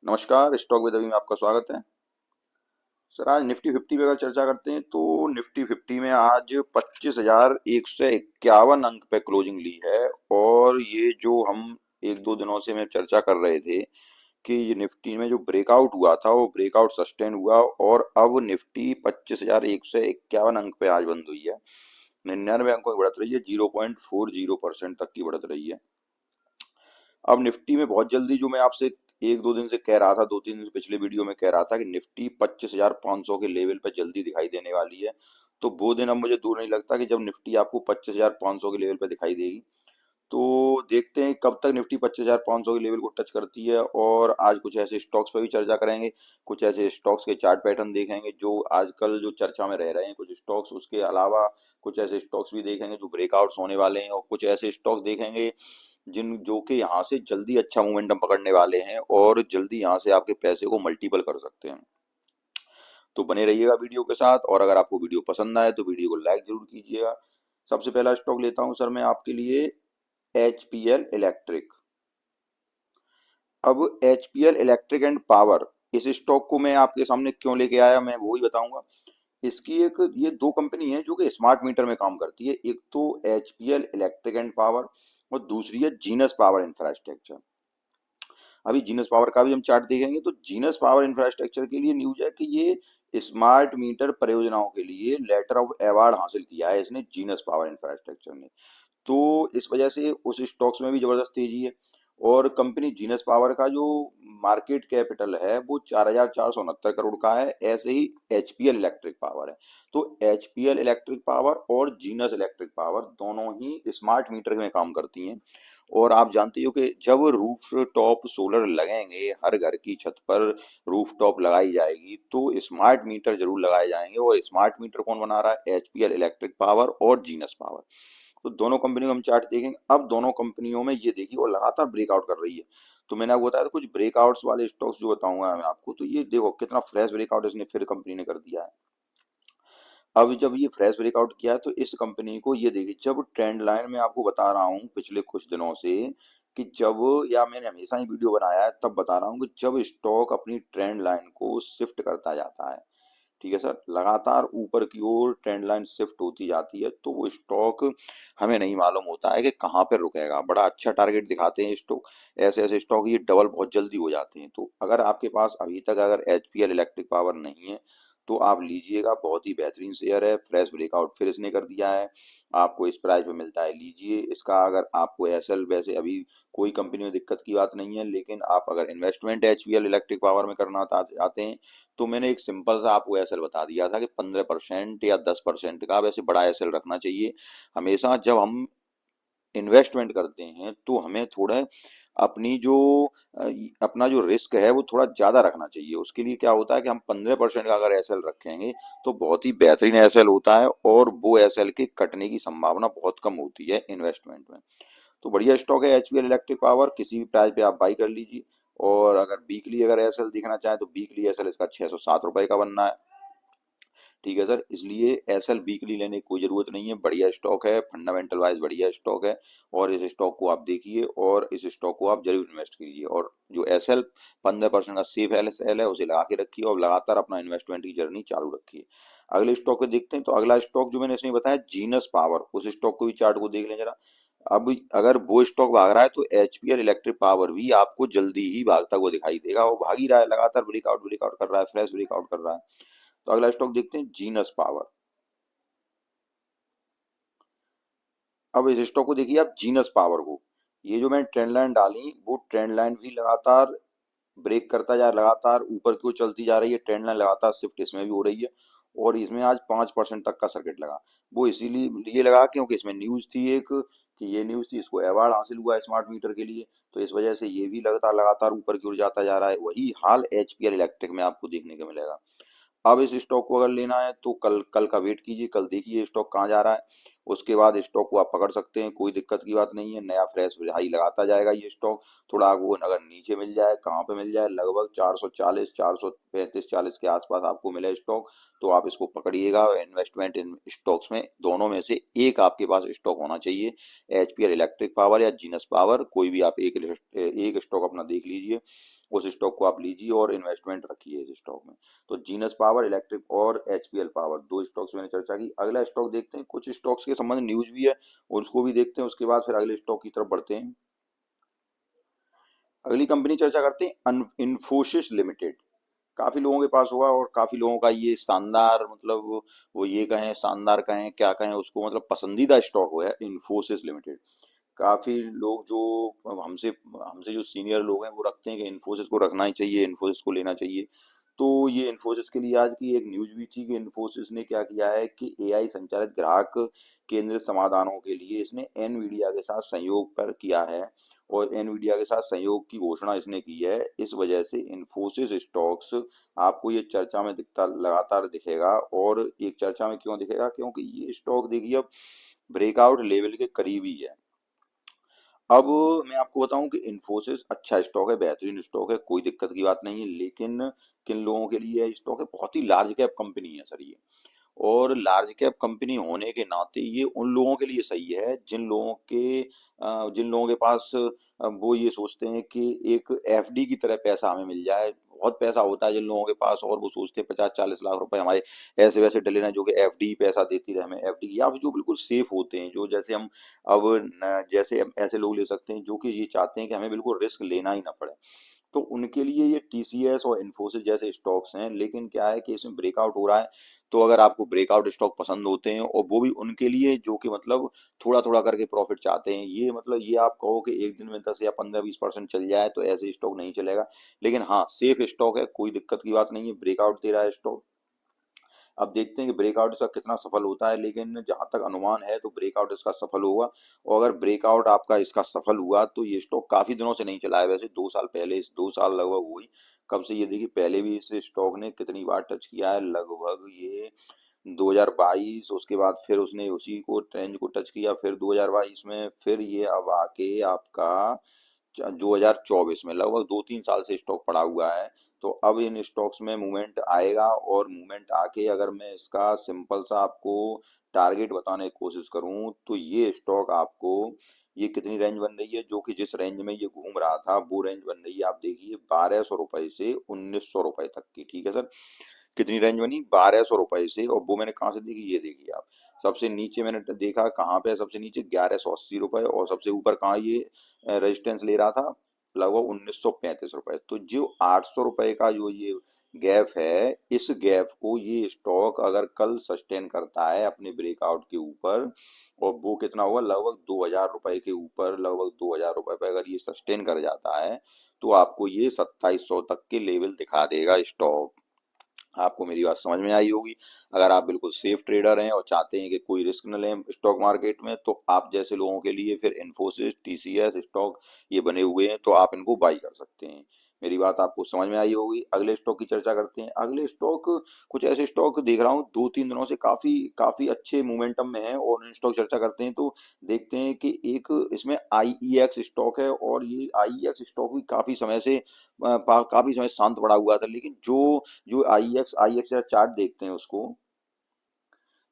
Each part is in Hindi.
नमस्कार, स्टॉक विद अभी में आपका स्वागत है। सर आज निफ्टी 50 पे अगर चर्चा करते हैं तो निफ्टी 50 में आज 25,151 अंक पे क्लोजिंग ली है। और ये जो हम एक दो दिनों से मैं चर्चा कर रहे थे कि ये निफ्टी में जो ब्रेकआउट हुआ था वो ब्रेकआउट सस्टेन हुआ और अब निफ्टी 25,151 अंक पे आज बंद हुई है। 99 अंकों की बढ़त रही है, 0.40% तक की बढ़त रही है। अब निफ्टी में बहुत जल्दी, जो मैं आपसे एक दो दिन से कह रहा था, दो तीन दिन से पिछले वीडियो में कह रहा था कि निफ्टी 25,500 के लेवल पर जल्दी दिखाई देने वाली है। तो वो दिन अब मुझे दूर नहीं लगता कि जब निफ्टी आपको 25,500 के लेवल पर दिखाई देगी। तो देखते हैं कब तक निफ्टी 25,500 के लेवल को टच करती है। और आज कुछ ऐसे स्टॉक्स पर भी चर्चा करेंगे, कुछ ऐसे स्टॉक्स के चार्ट पैटर्न देखेंगे जो आजकल जो चर्चा में रह रहे हैं कुछ स्टॉक्स। उसके अलावा कुछ ऐसे स्टॉक्स भी देखेंगे जो ब्रेकआउट्स होने वाले हैं, और कुछ ऐसे स्टॉक्स देखेंगे जिन जो कि यहाँ से जल्दी अच्छा मोमेंटम पकड़ने वाले हैं और जल्दी यहाँ से आपके पैसे को मल्टीपल कर सकते हैं। तो बने रहिएगा वीडियो के साथ, और अगर आपको वीडियो पसंद आए तो वीडियो को लाइक जरूर कीजिएगा। सबसे पहला स्टॉक लेता हूँ सर मैं आपके लिए, एचपीएल इलेक्ट्रिक। अब एचपीएल इलेक्ट्रिक एंड पावर, इस स्टॉक को मैं आपके सामने क्यों लेके आया मैं वो ही बताऊंगा। इसकी एक ये दो कंपनी है जो कि स्मार्ट मीटर में काम करती है। एक तो एचपीएल इलेक्ट्रिक एंड पावर, और दूसरी है जीनस पावर इंफ्रास्ट्रक्चर। अभी जीनस पावर का भी हम चार्ट देखेंगे तो जीनस पावर इंफ्रास्ट्रक्चर के लिए न्यूज है कि ये स्मार्ट मीटर परियोजनाओं के लिए लेटर ऑफ अवार्ड हासिल किया है इसने, जीनस पावर इंफ्रास्ट्रक्चर ने। तो इस वजह से उस स्टॉक्स में भी जबरदस्त तेजी है। और कंपनी जीनस पावर का जो मार्केट कैपिटल है वो 4,469 करोड़ का है। ऐसे ही एचपीएल इलेक्ट्रिक पावर है। तो एचपीएल इलेक्ट्रिक पावर और जीनस इलेक्ट्रिक पावर दोनों ही स्मार्ट मीटर में काम करती हैं। और आप जानते हो कि जब रूफ टॉप सोलर लगेंगे, हर घर की छत पर रूफ टॉप लगाई जाएगी, तो स्मार्ट मीटर जरूर लगाए जाएंगे। और स्मार्ट मीटर कौन बना रहा है? एचपीएल इलेक्ट्रिक पावर और जीनस पावर। तो दोनों कंपनियों को हम चार्ट देखेंगे। अब दोनों कंपनियों में ये देखिए वो लगातार ब्रेकआउट कर रही है। तो मैंने आपको बताया था कुछ ब्रेकआउट्स वाले स्टॉक्स जो बताऊंगा मैं आपको, तो ये देखो कितना फ्रेश ब्रेकआउट इसने फिर कंपनी ने कर दिया है। अब जब ये फ्रेश ब्रेकआउट किया है तो इस कंपनी को ये देखिए, जब ट्रेंड लाइन में आपको बता रहा हूँ पिछले कुछ दिनों से कि जब, या मैंने हमेशा ही वीडियो बनाया है तब बता रहा हूँ कि जब स्टॉक अपनी ट्रेंड लाइन को शिफ्ट करता जाता है, ठीक है सर, लगातार ऊपर की ओर ट्रेंड लाइन शिफ्ट होती जाती है, तो वो स्टॉक हमें नहीं मालूम होता है कि कहाँ पर रुकेगा। बड़ा अच्छा टारगेट दिखाते हैं स्टॉक। ऐसे ऐसे स्टॉक ये डबल बहुत जल्दी हो जाते हैं। तो अगर आपके पास अभी तक अगर एचपीएल इलेक्ट्रिक पावर नहीं है तो आप लीजिएगा, बहुत ही बेहतरीन शेयर है। फ्रेश ब्रेकआउट फिर इसने कर दिया है, आपको इस प्राइस पे मिलता है, लीजिए इसका। अगर आपको एसएल, वैसे अभी कोई कंपनी में दिक्कत की बात नहीं है, लेकिन आप अगर इन्वेस्टमेंट एचपीएल इलेक्ट्रिक पावर में करना चाहते हैं तो मैंने एक सिंपल सा आपको एसएल बता दिया था कि 15% या 10% का वैसे बड़ा एसएल रखना चाहिए। हमेशा जब हम इन्वेस्टमेंट करते हैं तो हमें थोड़ा अपनी जो अ, अपना जो रिस्क है वो थोड़ा ज्यादा रखना चाहिए। उसके लिए क्या होता है कि हम 15% का अगर एसएल रखेंगे तो बहुत ही बेहतरीन एसएल होता है, और वो एसएल के कटने की संभावना बहुत कम होती है इन्वेस्टमेंट में। तो बढ़िया स्टॉक है एचपीएल इलेक्ट्रिक पावर, किसी भी प्राइस पे आप बाई कर लीजिए। और अगर वीकली अगर एसएल देखना चाहें तो वीकली एसएल इसका 607 रुपए का बनना है, ठीक है सर। इसलिए एसएल वीकली लेने की कोई जरूरत नहीं है, बढ़िया स्टॉक है, फंडामेंटल वाइज बढ़िया स्टॉक है। और इस स्टॉक को आप देखिए और इस स्टॉक को आप जरूर इन्वेस्ट कीजिए। और जो एसएल 15% का सेफ एल है उसे लगा के रखिए और लगातार अपना इन्वेस्टमेंट की जर्नी चालू रखिए। अगले स्टॉक को देखते हैं। तो अगला स्टॉक जो मैंने इसमें बताया जीनस पावर, उस स्टॉक को भी चार्ट को देख लें जरा। अब अगर वो स्टॉक भाग रहा है तो एचपीएल इलेक्ट्रिक पावर भी आपको जल्दी ही भागता हुआ दिखाई देगा। वो भाग ही रहा है, लगातार ब्रेकआउट ब्रेकआउट कर रहा है, फ्रेश ब्रेकआउट कर रहा है। तो अगला स्टॉक देखते हैं जीनस पावर। अब इस स्टॉक को देखिए आप, जीनस पावर को, ये जो मैंने ट्रेंड लाइन डाली वो ट्रेंड लाइन भी लगातार ब्रेक करता जा, लगातार ऊपर की ओर चलती जा रही है। ट्रेंड लाइन लगातार शिफ्ट इसमें भी हो रही है। और इसमें आज 5% तक का सर्किट लगा। वो इसीलिए लिए लगा क्योंकि इसमें न्यूज थी एक, कि ये न्यूज थी, इसको अवार्ड हासिल हुआ है स्मार्ट मीटर के लिए। तो इस वजह से ये भी लगातार लगातार ऊपर की ओर जाता जा रहा है। वही हाल एचपीएल इलेक्ट्रिक में आपको देखने को मिलेगा। अब इस स्टॉक को अगर लेना है तो कल कल का वेट कीजिए, कल देखिए स्टॉक कहाँ जा रहा है। उसके बाद स्टॉक को आप पकड़ सकते हैं, कोई दिक्कत की बात नहीं है, नया फ्रेश हाई लगाता जाएगा ये स्टॉक। थोड़ा आपको अगर नीचे मिल जाए, कहाँ पे मिल जाए, लगभग 440 435 40 के आसपास आपको मिले स्टॉक, तो आप इसको पकड़िएगा। इन्वेस्टमेंट इन स्टॉक्स में दोनों में से एक आपके पास स्टॉक होना चाहिए, एचपीएल इलेक्ट्रिक पावर या जीनस पावर, कोई भी आप एक स्टॉक अपना देख लीजिए, उस स्टॉक को आप लीजिए और इन्वेस्टमेंट रखिए इस स्टॉक में। तो जीनस पावर इलेक्ट्रिक और एचपीएल पावर, दो स्टॉक्स मैंने चर्चा की। अगला स्टॉक देखते हैं, कुछ स्टॉक्स के संबंध न्यूज भी है और उसको भी देखते हैं, उसके बाद फिर अगले स्टॉक की तरफ बढ़ते हैं। अगली कंपनी चर्चा करते हैं इन्फोसिस लिमिटेड। काफी लोगों के पास होगा और काफी लोगों का ये शानदार, मतलब वो ये कहें शानदार कहें क्या कहें उसको, मतलब पसंदीदा स्टॉक हो है इन्फोसिस लिमिटेड। काफी लोग जो हमसे हमसे जो सीनियर लोग हैं वो रखते हैं कि इन्फोसिस को रखना ही चाहिए, इन्फोसिस को लेना चाहिए। तो ये इन्फोसिस के लिए आज की एक न्यूज भी थी कि इन्फोसिस ने क्या किया है कि एआई संचालित ग्राहक केंद्रित समाधानों के लिए इसने एनवीडिया के साथ सहयोग पर किया है, और एनवीडिया के साथ सहयोग की घोषणा इसने की है। इस वजह से इन्फोसिस स्टॉक्स आपको ये चर्चा में दिखता लगातार दिखेगा। और एक चर्चा में क्यों दिखेगा, क्योंकि ये स्टॉक देखिए अब ब्रेकआउट लेवल के करीब ही है। अब मैं आपको बताऊं कि इन्फोसिस अच्छा स्टॉक है, बेहतरीन स्टॉक है, कोई दिक्कत की बात नहीं है, लेकिन किन लोगों के लिए ये स्टॉक है, बहुत ही लार्ज कैप कंपनी है सर ये। और लार्ज कैप कंपनी होने के नाते ये उन लोगों के लिए सही है जिन लोगों के पास वो ये सोचते हैं कि एक एफडी की तरह पैसा हमें मिल जाए। बहुत पैसा होता है जिन लोगों के पास और वो सोचते हैं 50 40 लाख रुपए हमारे ऐसे वैसे डले ना, जो कि एफडी पैसा देती रहे हमें, एफडी या फिर जो बिल्कुल सेफ होते हैं, जो जैसे हम अब जैसे हम ऐसे लोग ले सकते हैं जो कि ये चाहते हैं कि हमें बिल्कुल रिस्क लेना ही ना पड़े। तो उनके लिए ये टीसीएस और इन्फोसिस जैसे स्टॉक्स हैं। लेकिन क्या है कि इसमें ब्रेकआउट हो रहा है, तो अगर आपको ब्रेकआउट स्टॉक पसंद होते हैं और वो भी उनके लिए जो कि मतलब थोड़ा थोड़ा करके प्रॉफिट चाहते हैं, ये मतलब ये आप कहो कि एक दिन में 10 या 15 20% चल जाए, तो ऐसे स्टॉक नहीं चलेगा। लेकिन हाँ, सेफ स्टॉक है, कोई दिक्कत की बात नहीं है, ब्रेकआउट दे रहा है स्टॉक। अब देखते हैं कि ब्रेकआउट इसका कितना सफल होता है, लेकिन जहां तक अनुमान है तो ब्रेकआउट इसका सफल होगा। और अगर ब्रेकआउट आपका इसका सफल हुआ तो ये स्टॉक काफी दिनों से नहीं चला है, वैसे 2 साल पहले, इस 2 साल लगभग हुई। कब से ये देखिए, पहले भी इस स्टॉक ने कितनी बार टच किया है, लगभग ये 2022, उसके बाद फिर उसने उसी को रेंज को टच किया, फिर 2022 में, फिर ये अब आके आपका 2024 में, लगभग 2 3 साल से स्टॉक पड़ा हुआ है। तो अब इन स्टॉक्स में मूवमेंट आएगा, और मूवमेंट आके अगर मैं इसका सिंपल सा आपको टारगेट बताने की कोशिश करूं, तो ये स्टॉक आपको, ये कितनी रेंज बन रही है, जो कि जिस रेंज में ये घूम रहा था वो रेंज बन रही है, आप देखिए 1200 रुपए से 1900 रुपए तक की, ठीक है सर। कितनी रेंज बनी, 1200 रुपए से। और वो मैंने कहाँ से देखी, ये देखिए आप, सबसे नीचे मैंने देखा कहाँ पे है, सबसे नीचे 1180 रुपए, और सबसे ऊपर कहाँ ये रेजिस्टेंस ले रहा था, लगभग 1935 रुपए। तो जो 800 रुपए का जो ये गैप है, इस गैप को ये स्टॉक अगर कल सस्टेन करता है अपने ब्रेकआउट के ऊपर, और वो कितना होगा, लगभग 2000 रुपए के ऊपर, लगभग 2000 रुपए पे अगर ये सस्टेन कर जाता है, तो आपको ये 2700 तक के लेवल दिखा देगा स्टॉक। आपको मेरी बात समझ में आई होगी। अगर आप बिल्कुल सेफ ट्रेडर हैं और चाहते हैं कि कोई रिस्क न लें स्टॉक मार्केट में, तो आप जैसे लोगों के लिए फिर इन्फोसिस, टीसीएस स्टॉक ये बने हुए हैं, तो आप इनको बाई कर सकते हैं। मेरी बात आपको समझ में आई होगी। अगले स्टॉक की चर्चा करते हैं। अगले स्टॉक, कुछ ऐसे स्टॉक देख रहा हूँ 2 3 दिनों से काफी काफी अच्छे मोमेंटम में है, और इन स्टॉक चर्चा करते हैं तो देखते हैं कि एक इसमें आईईएक्स स्टॉक है, और ये आईईएक्स स्टॉक भी काफी समय से काफी समय शांत पड़ा हुआ था। लेकिन जो आई एक्स का चार्ट देखते हैं उसको,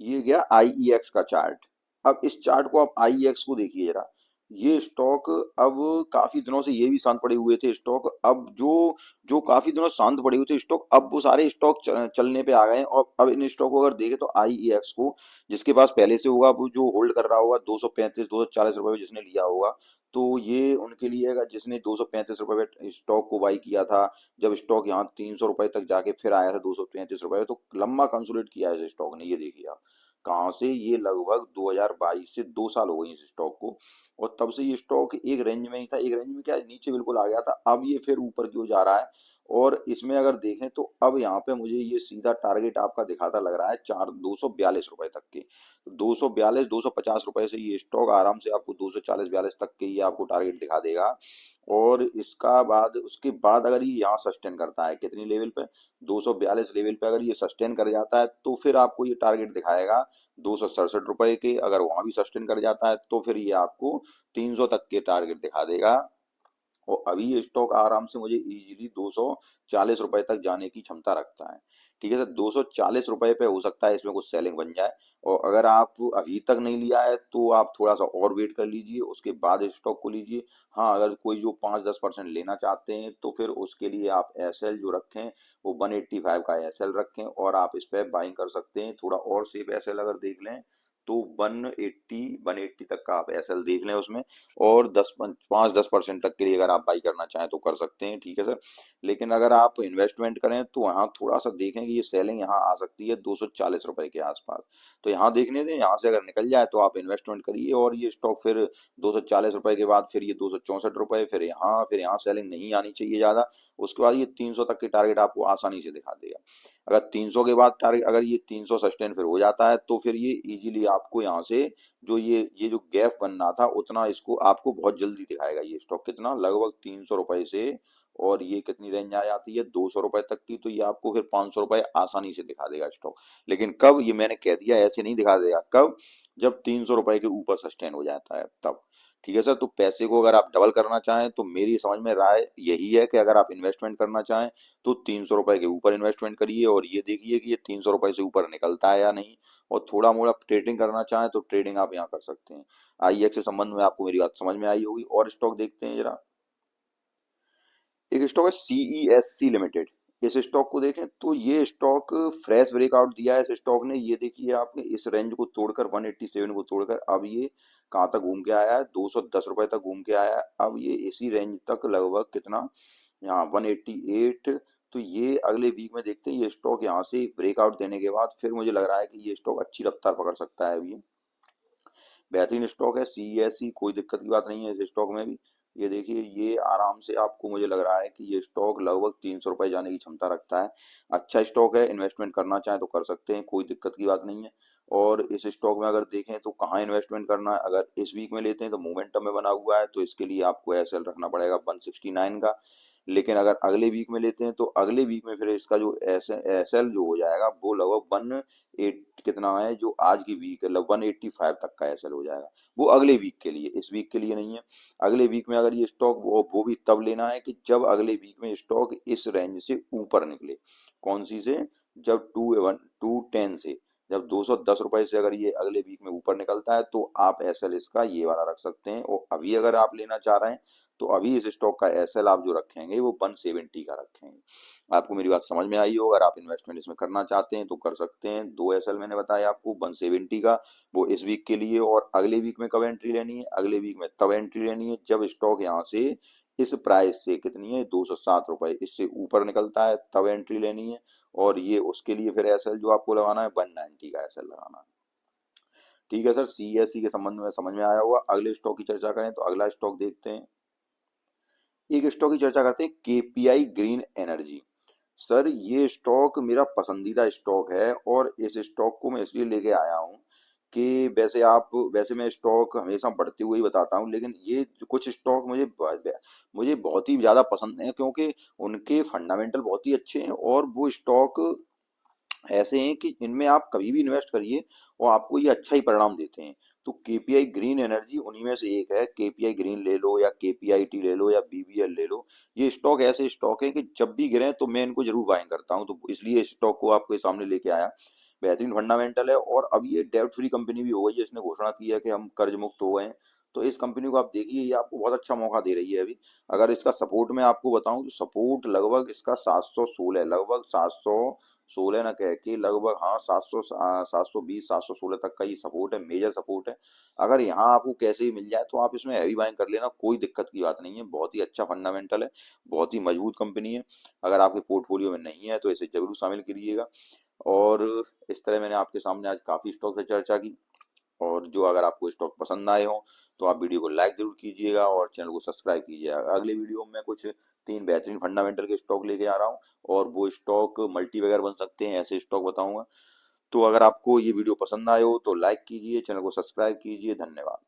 ये गया आईईएक्स का चार्ट। अब इस चार्ट को आप आईईएक्स को देखिए जरा, ये स्टॉक अब काफी दिनों से ये भी शांत पड़े हुए थे स्टॉक, अब जो जो काफी दिनों शांत पड़े हुए थे स्टॉक, अब वो सारे स्टॉक चलने पे आ गए हैं। और अब इन स्टॉक को अगर देखें तो आईईएक्स को, जिसके पास पहले से होगा, वो जो होल्ड कर रहा होगा 235 240 रुपए में जिसने लिया होगा, तो ये उनके लिए है जिसने 235 रुपए पे स्टॉक को बाई किया था, जब स्टॉक यहाँ 300 रुपए तक जाके फिर आया था 235 रुपए, तो लंबा कंसोलिडेट किया है इस स्टॉक ने, ये देखिए आप कहाँ से, ये लगभग 2022 से 2 साल हो गए इस स्टॉक को। और तब से ये स्टॉक एक रेंज में ही था, एक रेंज में क्या नीचे बिल्कुल आ गया था, अब ये फिर ऊपर क्यों जा रहा है। और इसमें अगर देखें तो अब यहाँ पे मुझे ये सीधा टारगेट आपका दिखाता लग रहा है 242 रुपए तक के। तो 242 250 रुपए से ये स्टॉक आराम से आपको 240 42 तक के ये आपको टारगेट दिखा देगा। और इसका बाद उसके बाद अगर ये यहाँ सस्टेन करता है कितनी लेवल पे, 242 लेवल पे अगर ये सस्टेन कर जाता है तो फिर आपको ये टारगेट दिखाएगा 267 रुपए के। अगर वहां भी सस्टेन कर जाता है तो फिर ये आपको 300 तक के टारगेट दिखा देगा। और अभी ये स्टॉक आराम से मुझे इजीली 240 रुपए तक जाने की क्षमता रखता है। ठीक है सर, 240 रुपए पे हो सकता है इसमें कुछ सेलिंग बन जाए। और अगर आप अभी तक नहीं लिया है तो आप थोड़ा सा और वेट कर लीजिए, उसके बाद स्टॉक को लीजिए। हाँ, अगर कोई जो 5-10% लेना चाहते हैं तो फिर उसके लिए आप एस एल जो रखें वो 185 का एस एल रखें और आप इस पर बाइंग कर सकते हैं। थोड़ा और सेफ एस एल अगर देख लें तो 180 तक का आप एस एल देख लें उसमें। और 5-10% तक के लिए अगर आप बाई करना चाहें तो कर सकते हैं। ठीक है सर, लेकिन अगर आप इन्वेस्टमेंट करें तो यहाँ थोड़ा सा देखें कि ये सेलिंग यहाँ आ सकती है 240 रुपए के आसपास। तो यहाँ देखने दें, यहाँ से अगर निकल जाए तो आप इन्वेस्टमेंट करिए। और ये स्टॉक फिर 240 रुपए के बाद फिर ये 264 रुपए, फिर यहाँ सेलिंग नहीं आनी चाहिए ज्यादा। उसके बाद ये 300 तक के टारगेट आपको आसानी से दिखा देगा। अगर 300 के बाद टारगेट, अगर ये 300 सस्टेन फिर हो जाता है तो फिर ये इजीली आपको यहाँ से जो ये जो गैप बनना था उतना इसको आपको बहुत जल्दी दिखाएगा। ये स्टॉक कितना लगभग 300 रुपए से और ये कितनी रेंज आ जाती है 200 रुपए तक की, तो ये आपको फिर 500 रुपए आसानी से दिखा देगा स्टॉक। लेकिन कब, ये मैंने कह दिया ऐसे नहीं दिखा देगा, कब, जब 300 रुपए के ऊपर सस्टेन हो जाता है तब। ठीक है सर, तो पैसे को अगर आप डबल करना चाहें तो मेरी समझ में राय यही है कि अगर आप इन्वेस्टमेंट करना चाहें तो 300 रुपए के ऊपर इन्वेस्टमेंट करिए और ये देखिए कि ये 300 रुपए से ऊपर निकलता है या नहीं। और थोड़ा मोड़ा ट्रेडिंग करना चाहें तो ट्रेडिंग आप यहाँ कर सकते हैं। आईएक्स के संबंध में आपको मेरी बात समझ में आई होगी। और स्टॉक देखते हैं जरा। एक स्टॉक है सीईएससी लिमिटेड। इस स्टॉक को देखें तो ये स्टॉक फ्रेश ब्रेकआउट दिया है इस स्टॉक ने। ये देखिए आपने इस रेंज को तोड़कर 187 को तोड़कर अब ये कहाँ तक घूम के आया है, 210 रुपए तक घूम के आया है। अब ये इसी रेंज तक लगभग कितना, यहाँ 188। तो ये अगले वीक में देखते हैं ये स्टॉक यहाँ से ब्रेकआउट देने के बाद फिर मुझे लग रहा है कि ये स्टॉक अच्छी रफ्तार पकड़ सकता है। अभी बेहतरीन स्टॉक है सीईएससी, कोई दिक्कत की बात नहीं है इस स्टॉक में भी। ये देखिए ये आराम से आपको मुझे लग रहा है कि ये स्टॉक लगभग 300 रुपए जाने की क्षमता रखता है। अच्छा स्टॉक है, इन्वेस्टमेंट करना चाहें तो कर सकते हैं, कोई दिक्कत की बात नहीं है। और इस स्टॉक में अगर देखें तो कहाँ इन्वेस्टमेंट करना है, अगर इस वीक में लेते हैं तो मोमेंटम में बना हुआ है तो इसके लिए आपको एसएल रखना पड़ेगा 169 का। लेकिन अगर अगले वीक में लेते हैं तो अगले वीक में फिर इसका जो एसएल जो हो जाएगा वो लगभग 1 कितना है, जो आज की वीक है 185 तक का एसएल हो जाएगा। वो अगले वीक के लिए, इस वीक के लिए नहीं है। अगले वीक में अगर ये स्टॉक, वो भी तब लेना है कि जब अगले वीक में स्टॉक इस रेंज से ऊपर निकले। कौन सी से, जब 210 से, जब 210 रुपए से अगर ये अगले वीक में ऊपर निकलता है तो आप एसएल इसका ये वाला रख सकते हैं। और अभी अगर आप लेना चाह रहे हैं तो अभी इस स्टॉक का एसएल आप जो रखेंगे वो 170 का रखेंगे। आपको मेरी बात समझ में आई हो, अगर आप इन्वेस्टमेंट इसमें करना चाहते हैं तो कर सकते हैं। दो एसएल मैंने बताया आपको 170 का, वो इस वीक के लिए। और अगले वीक में कब एंट्री लेनी है, अगले वीक में तब एंट्री लेनी है जब स्टॉक यहाँ से इस प्राइस से कितनी है 207 रुपए इससे ऊपर निकलता है, तब एंट्री लेनी है। और ये उसके लिए फिर एसएल जो आपको लगाना है 190 का एसएल लगाना है। ठीक है सर, सीएससी के संबंध में समझ में आया होगा। अगले स्टॉक की चर्चा करें तो अगला स्टॉक देखते हैं। एक स्टॉक की चर्चा करते हैं, केपीआई ग्रीन एनर्जी। सर ये स्टॉक मेरा पसंदीदा स्टॉक है और इस स्टॉक को मैं इसलिए लेके आया हूँ कि वैसे मैं स्टॉक हमेशा बढ़ते हुए ही बताता हूँ, लेकिन ये कुछ स्टॉक मुझे बहुत ही ज्यादा पसंद है क्योंकि उनके फंडामेंटल बहुत ही अच्छे हैं। और वो स्टॉक ऐसे हैं कि इनमें आप कभी भी इन्वेस्ट करिए और आपको ये अच्छा ही परिणाम देते हैं। तो केपीआई ग्रीन एनर्जी उन्हीं में से एक है। केपीआई ग्रीन ले लो या केपीआई टी ले लो या बीबीएल ले लो, ये स्टॉक ऐसे स्टॉक है कि जब भी गिरे तो मैं इनको जरूर बाइंग करता हूँ। तो इसलिए इस स्टॉक को आपके सामने लेके आया। बेहतरीन फंडामेंटल है और अब ये डेब्ट फ्री कंपनी भी हो गई है। इसने घोषणा की है कि हम कर्ज मुक्त हो गए हैं। तो इस कंपनी को आप देखिए, ये आपको बहुत अच्छा मौका दे रही है अभी। अगर इसका सपोर्ट मैं आपको बताऊं तो सपोर्ट लगभग इसका 716, लगभग 716 ना कह के लगभग, हाँ 720 716 तक का ये सपोर्ट है, मेजर सपोर्ट है। अगर यहाँ आपको कैसे ही मिल जाए तो आप इसमें हैवी बाइंग कर लेना, कोई दिक्कत की बात नहीं है। बहुत ही अच्छा फंडामेंटल है, बहुत ही मजबूत कंपनी है। अगर आपके पोर्टफोलियो में नहीं है तो इसे जरूर शामिल करिएगा। और इस तरह मैंने आपके सामने आज काफी स्टॉक पे चर्चा की। और जो अगर आपको स्टॉक पसंद आए हो तो आप वीडियो को लाइक जरूर कीजिएगा और चैनल को सब्सक्राइब कीजिएगा। अगले वीडियो में कुछ 3 बेहतरीन फंडामेंटल के स्टॉक लेके आ रहा हूँ और वो स्टॉक मल्टी वगैरह बन सकते हैं, ऐसे स्टॉक बताऊंगा। तो अगर आपको ये वीडियो पसंद आए हो तो लाइक कीजिए, चैनल को सब्सक्राइब कीजिए। धन्यवाद।